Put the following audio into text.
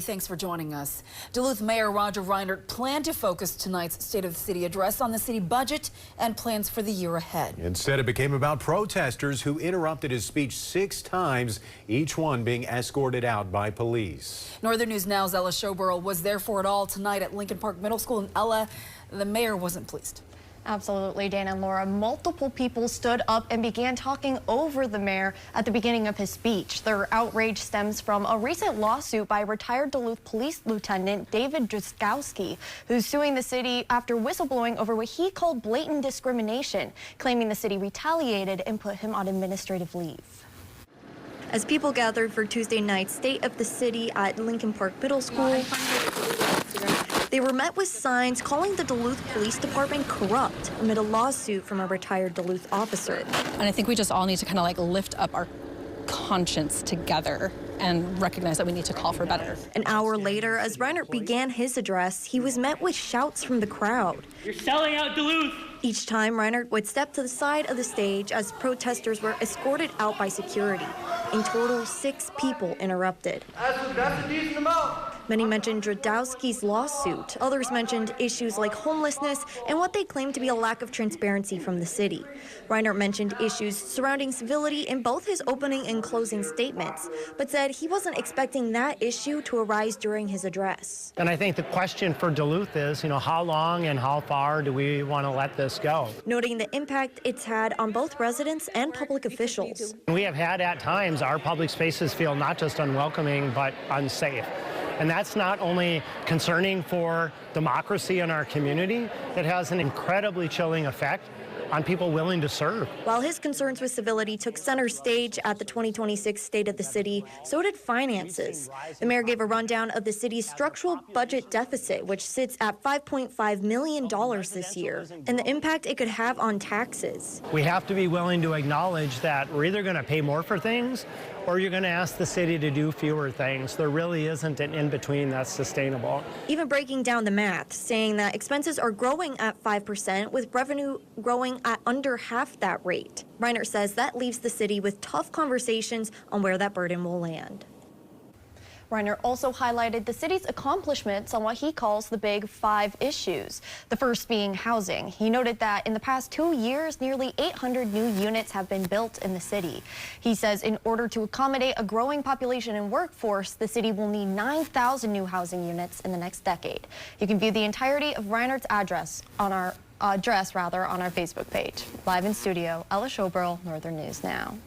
Thanks for joining us. Duluth Mayor Roger Reinert planned to focus tonight's State of the City address on the city budget and plans for the year ahead. Instead, it became about protesters who interrupted his speech 6 times, each one being escorted out by police. Northern News Now's Ella Showborough was there for it all tonight at Lincoln Park Middle School. And Ella, the mayor wasn't pleased. Absolutely, Dana and Laura. Multiple people stood up and began talking over the mayor at the beginning of his speech. Their outrage stems from a recent lawsuit by retired Duluth Police Lieutenant David Drzgowski, who's suing the city after whistleblowing over what he called blatant discrimination, claiming the city retaliated and put him on administrative leave. As people gathered for Tuesday night's State of the City at Lincoln Park Middle School, they were met with signs calling the Duluth Police Department corrupt amid a lawsuit from a retired Duluth officer. And I think we just all need to kind of like lift up our conscience together and recognize that we need to call for better. An hour later, as Reinert began his address, he was met with shouts from the crowd. You're selling out Duluth! Each time, Reinert would step to the side of the stage as protesters were escorted out by security. In total, 6 people interrupted. That's a decent amount. Many mentioned Drzgowski's lawsuit. Others mentioned issues like homelessness and what they claimed to be a lack of transparency from the city. Reinert mentioned issues surrounding civility in both his opening and closing statements, but said he wasn't expecting that issue to arise during his address. And I think the question for Duluth is, how long and how far do we want to let this go? Noting the impact it's had on both residents and public officials. We have had at times our public spaces feel not just unwelcoming, but unsafe. And that's not only concerning for democracy in our community, it has an incredibly chilling effect on people willing to serve. While his concerns with civility took center stage at the 2026 State of the City, so did finances. The mayor gave a rundown of the city's structural budget deficit, which sits at $5.5 million this year, and the impact it could have on taxes. We have to be willing to acknowledge that we're either going to pay more for things or you're going to ask the city to do fewer things. There really isn't an in-between that's sustainable. Even breaking down the math, saying that expenses are growing at 5% with revenue growing at under half that rate. Reinert says that leaves the city with tough conversations on where that burden will land. Reinert also highlighted the city's accomplishments on what he calls the big 5 issues, the first being housing. He noted that in the past 2 years, nearly 800 new units have been built in the city. He says in order to accommodate a growing population and workforce, the city will need 9,000 new housing units in the next decade. You can view the entirety of Reinert's address on our Facebook page. Live in studio, Ella Showborough, Northern News Now.